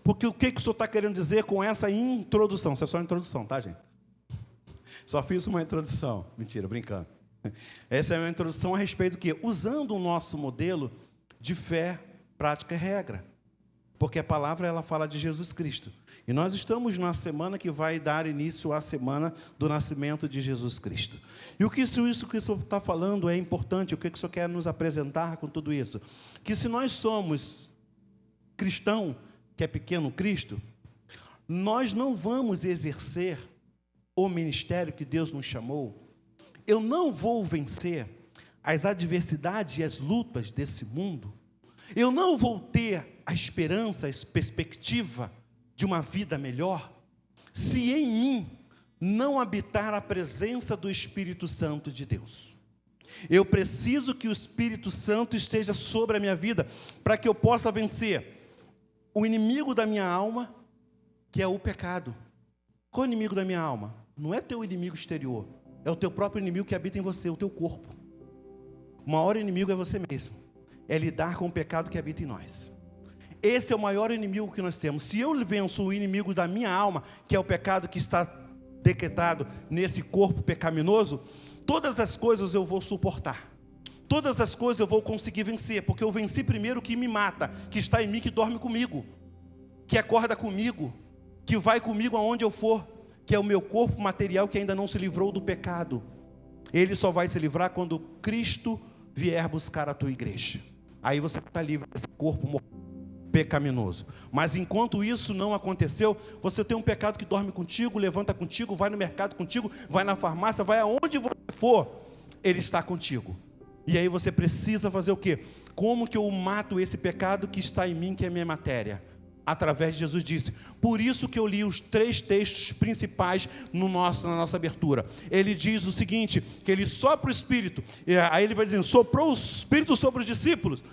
Porque o que o senhor está querendo dizer com essa introdução? Isso é só introdução, tá, gente? Só fiz uma introdução. Mentira, brincando. Essa é uma introdução a respeito do quê? Usando o nosso modelo de fé, prática e regra. Porque a palavra, ela fala de Jesus Cristo. E nós estamos numa semana que vai dar início à semana do nascimento de Jesus Cristo. E o que isso que o senhor está falando é importante, o que o senhor quer nos apresentar com tudo isso? Que se nós somos cristão, que é pequeno Cristo, nós não vamos exercer o ministério que Deus nos chamou. Eu não vou vencer as adversidades e as lutas desse mundo. Eu não vou ter a esperança, a perspectiva de uma vida melhor, se em mim não habitar a presença do Espírito Santo de Deus. Eu preciso que o Espírito Santo esteja sobre a minha vida, para que eu possa vencer o inimigo da minha alma, que é o pecado. Qual é o inimigo da minha alma? Não é teu inimigo exterior, é o teu próprio inimigo que habita em você, o teu corpo. O maior inimigo é você mesmo, é lidar com o pecado que habita em nós. Esse é o maior inimigo que nós temos. Se eu venço o inimigo da minha alma, que é o pecado que está decretado nesse corpo pecaminoso, todas as coisas eu vou suportar. Todas as coisas eu vou conseguir vencer, porque eu venci primeiro o que me mata, que está em mim, que dorme comigo, que acorda comigo, que vai comigo aonde eu for, que é o meu corpo material que ainda não se livrou do pecado. Ele só vai se livrar quando Cristo vier buscar a tua igreja. Aí você está livre desse corpo pecaminoso. Mas enquanto isso não aconteceu, você tem um pecado que dorme contigo, levanta contigo, vai no mercado contigo, vai na farmácia, vai aonde você for, ele está contigo. E aí você precisa fazer o quê? Como que eu mato esse pecado que está em mim, que é a minha matéria? Através de Jesus disse. Por isso que eu li os 3 textos principais na nossa abertura. Ele diz o seguinte, que ele sopra o Espírito, aí ele vai dizendo, soprou o Espírito sobre os discípulos,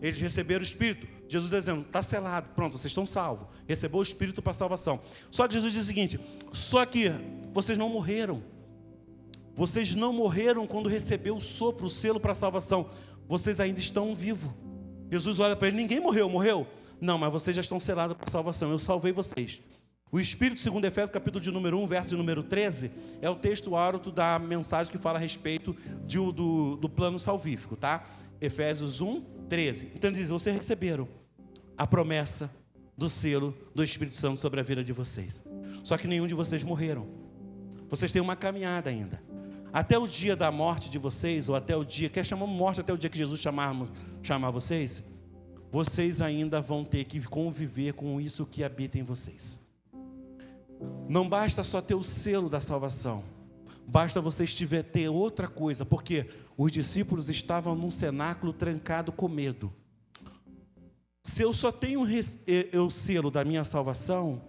eles receberam o Espírito. Jesus dizendo, está selado, pronto, vocês estão salvos, recebeu o Espírito para a salvação. Só que Jesus diz o seguinte, só que vocês não morreram. Vocês não morreram quando recebeu o sopro, o selo para a salvação. Vocês ainda estão vivos. Jesus olha para ele, ninguém morreu? Não, mas vocês já estão selados para a salvação, eu salvei vocês. O Espírito, segundo Efésios, capítulo de número 1, verso de número 13, é o texto áureo da mensagem que fala a respeito do plano salvífico, tá? Efésios 1, 13. Então diz, vocês receberam a promessa do selo do Espírito Santo sobre a vida de vocês. Só que nenhum de vocês morreram. Vocês têm uma caminhada ainda. Até o dia da morte de vocês, ou até o dia, quer chamar morte até o dia que Jesus chamar vocês, vocês ainda vão ter que conviver com isso que habita em vocês. Não basta só ter o selo da salvação, basta vocês ter outra coisa, porque os discípulos estavam num cenáculo trancado com medo. Se eu só tenho o selo da minha salvação,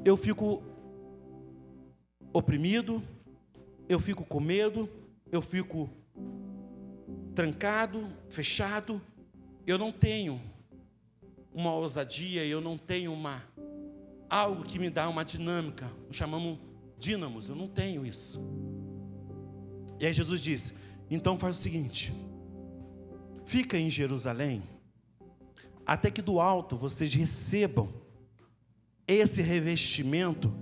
eu fico oprimido, eu fico com medo, eu fico trancado, fechado, eu não tenho uma ousadia, eu não tenho algo que me dá uma dinâmica, chamamos dínamos, eu não tenho isso. E aí Jesus disse, então faz o seguinte, fica em Jerusalém, até que do alto vocês recebam esse revestimento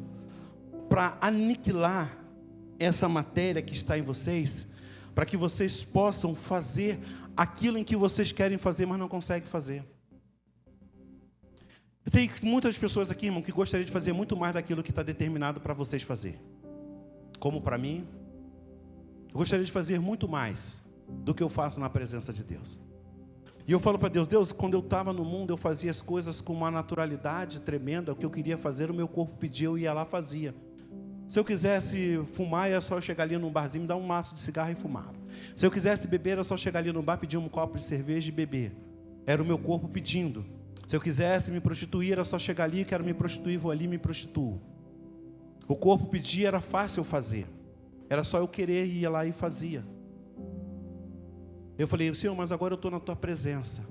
para aniquilar essa matéria que está em vocês, para que vocês possam fazer aquilo em que vocês querem fazer, mas não conseguem fazer. Tem muitas pessoas aqui, irmão, que gostariam de fazer muito mais daquilo que está determinado para vocês fazer. Como para mim, eu gostaria de fazer muito mais do que eu faço na presença de Deus. E eu falo para Deus, Deus, quando eu estava no mundo, eu fazia as coisas com uma naturalidade tremenda, o que eu queria fazer, o meu corpo pedia, eu ia lá fazia. Se eu quisesse fumar, era só eu chegar ali num barzinho, me dar um maço de cigarro e fumava. Se eu quisesse beber, era só chegar ali no bar, pedir um copo de cerveja e beber. Era o meu corpo pedindo. Se eu quisesse me prostituir, era só chegar ali, quero me prostituir, vou ali e me prostituo. O corpo pedia, era fácil fazer. Era só eu querer, ia lá e fazia. Eu falei, Senhor, mas agora eu estou na tua presença.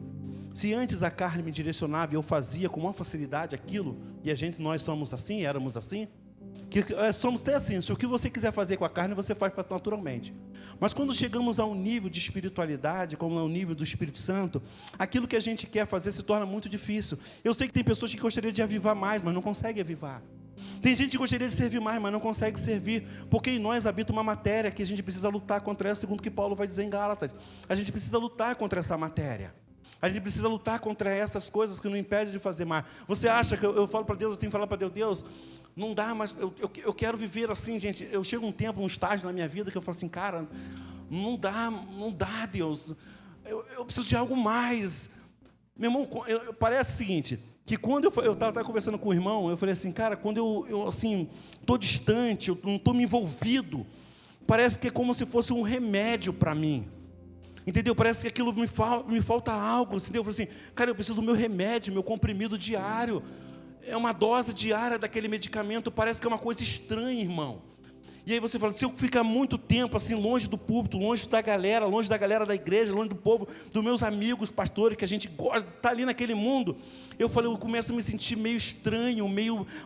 Se antes a carne me direcionava e eu fazia com uma facilidade aquilo, e nós somos assim, éramos assim, Que somos até assim, se o que você quiser fazer com a carne, você faz naturalmente. Mas quando chegamos a um nível de espiritualidade, como é o nível do Espírito Santo, aquilo que a gente quer fazer se torna muito difícil. Eu sei que tem pessoas que gostariam de avivar mais, mas não conseguem avivar. Tem gente que gostaria de servir mais, mas não consegue servir, porque em nós habita uma matéria que a gente precisa lutar contra ela, segundo o que Paulo vai dizer em Gálatas. A gente precisa lutar contra essa matéria. A gente precisa lutar contra essas coisas que nos impedem de fazer mais. Você acha que eu falo para Deus, eu tenho que falar para Deus, Deus, não dá, mas eu quero viver assim, gente. Eu chego um tempo, um estágio na minha vida que eu falo assim, cara, não dá, Deus. Eu preciso de algo mais. Meu irmão, parece o seguinte, que quando eu estava conversando com o irmão, eu falei assim, cara, quando eu assim, estou distante, eu não estou me envolvido, parece que é como se fosse um remédio para mim. Entendeu? Parece que aquilo me falta algo. Entendeu? Eu falei assim, cara, eu preciso do meu remédio, meu comprimido diário. É uma dose diária daquele medicamento. Parece que é uma coisa estranha, irmão. E aí você fala, se eu ficar muito tempo assim, longe do púlpito, longe da galera da igreja, longe do povo, dos meus amigos pastores, que a gente está ali naquele mundo, eu começo a me sentir meio estranho,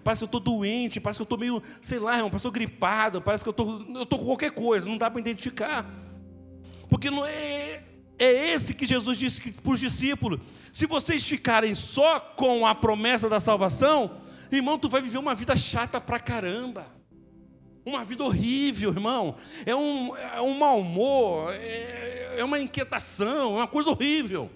parece que eu estou doente, parece que eu estou meio, sei lá, irmão, parece que eu estou gripado, parece que eu estou com qualquer coisa, não dá para identificar. Porque não é esse que Jesus disse para os discípulos. Se vocês ficarem só com a promessa da salvação, irmão, tu vai viver uma vida chata pra caramba. Uma vida horrível, irmão. É um mau humor, é uma inquietação, é uma coisa horrível.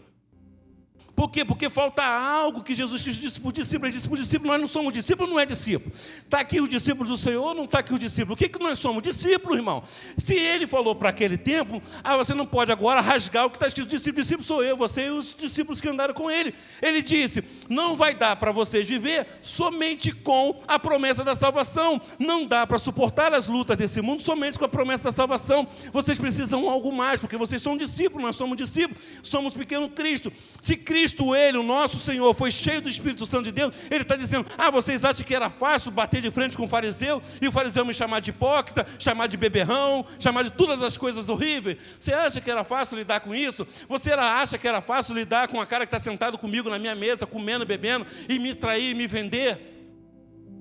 Por quê? Porque falta algo que Jesus Cristo disse para o discípulo. Ele disse para o discípulo, nós não somos discípulos, não é discípulo. Está aqui o discípulo do Senhor, não está aqui o discípulo. O que nós somos? Discípulos, irmão. Se ele falou para aquele tempo, você não pode agora rasgar o que está escrito. Discípulo sou eu, você e os discípulos que andaram com ele. Ele disse, não vai dar para vocês viver somente com a promessa da salvação. Não dá para suportar as lutas desse mundo somente com a promessa da salvação. Vocês precisam de algo mais, porque vocês são discípulos, nós somos discípulos. Somos pequeno Cristo. Se Cristo, ele, o nosso Senhor, foi cheio do Espírito Santo de Deus, ele está dizendo, vocês acham que era fácil bater de frente com o fariseu, e o fariseu me chamar de hipócrita, chamar de beberrão, chamar de todas as coisas horríveis? Você acha que era fácil lidar com isso? Você acha que era fácil lidar com a cara que está sentado comigo na minha mesa, comendo, bebendo, e me trair, e me vender?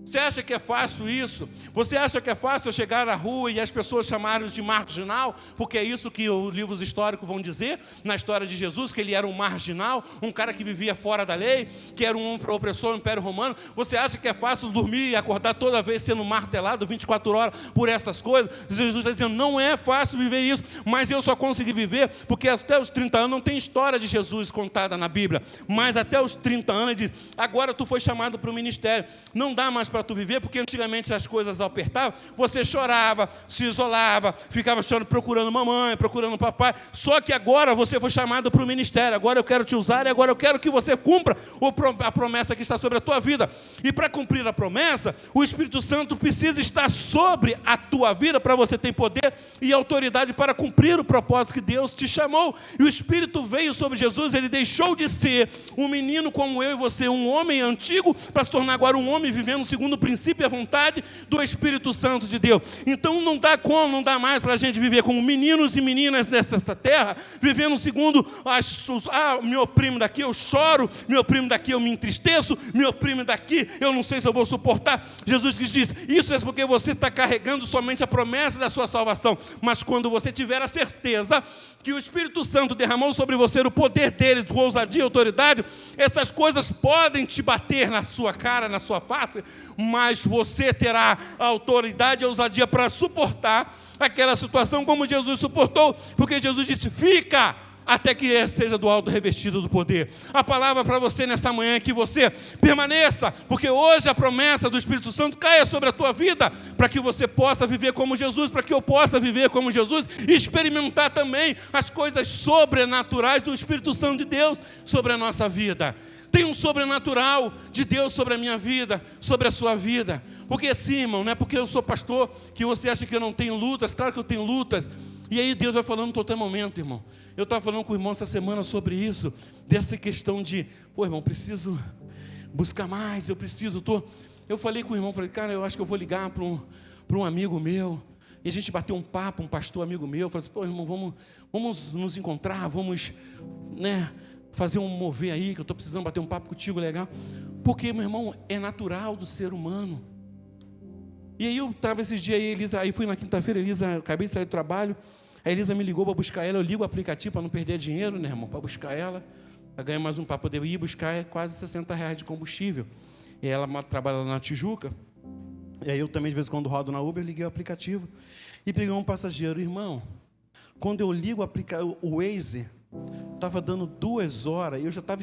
Você acha que é fácil isso? Você acha que é fácil eu chegar na rua e as pessoas chamarem de marginal? Porque é isso que os livros históricos vão dizer na história de Jesus, que ele era um marginal, um cara que vivia fora da lei, que era um opressor do Império Romano. Você acha que é fácil dormir e acordar toda vez sendo martelado 24 horas por essas coisas? Jesus está dizendo, não é fácil viver isso, mas eu só consegui viver porque até os 30 anos não tem história de Jesus contada na Bíblia, mas até os 30 anos ele diz, agora tu foi chamado para o ministério, não dá mais para tu viver, porque antigamente as coisas apertavam, você chorava, se isolava, ficava chorando, procurando mamãe, procurando papai, só que agora você foi chamado para o ministério, agora eu quero te usar e agora eu quero que você cumpra a promessa que está sobre a tua vida, e para cumprir a promessa, o Espírito Santo precisa estar sobre a tua vida, para você ter poder e autoridade para cumprir o propósito que Deus te chamou, e o Espírito veio sobre Jesus, ele deixou de ser um menino como eu e você, um homem antigo, para se tornar agora um homem vivendo segundo o princípio e a vontade do Espírito Santo de Deus. Então não dá mais para a gente viver como meninos e meninas nessa terra, vivendo segundo me oprimo daqui, eu choro, me oprimo daqui, eu me entristeço, me oprimo daqui, eu não sei se eu vou suportar. Jesus diz, isso é porque você está carregando somente a promessa da sua salvação, mas quando você tiver a certeza que o Espírito Santo derramou sobre você o poder dele, de ousadia e autoridade, essas coisas podem te bater na sua cara, na sua face, mas você terá a autoridade e a ousadia para suportar aquela situação como Jesus suportou, porque Jesus disse, fica até que seja do alto revestido do poder. A palavra para você nessa manhã é que você permaneça, porque hoje a promessa do Espírito Santo caia sobre a tua vida, para que você possa viver como Jesus, para que eu possa viver como Jesus e experimentar também as coisas sobrenaturais do Espírito Santo de Deus sobre a nossa vida. Tem um sobrenatural de Deus sobre a minha vida, sobre a sua vida. Porque sim, irmão, não é porque eu sou pastor que você acha que eu não tenho lutas. Claro que eu tenho lutas. E aí Deus vai falando todo momento, irmão. Eu estava falando com o irmão essa semana sobre isso, dessa questão de, irmão, preciso buscar mais, Eu falei com o irmão, cara, eu acho que eu vou ligar para um amigo meu. E a gente bateu um papo, um pastor amigo meu, falou assim, irmão, vamos nos encontrar, vamos, fazer um mover aí, que eu estou precisando bater um papo contigo legal. Porque, meu irmão, é natural do ser humano. E aí eu estava esses dias, aí fui na quinta-feira, Elisa, acabei de sair do trabalho, a Elisa me ligou para buscar ela, eu ligo o aplicativo para não perder dinheiro, né, irmão, para buscar ela, para ganhar mais para poder ir buscar, é quase R$60 de combustível. E ela trabalha lá na Tijuca, e aí eu também, de vez em quando, rodo na Uber, liguei o aplicativo, e peguei um passageiro, irmão, quando eu ligo o Waze, estava dando 2 horas, e eu já estava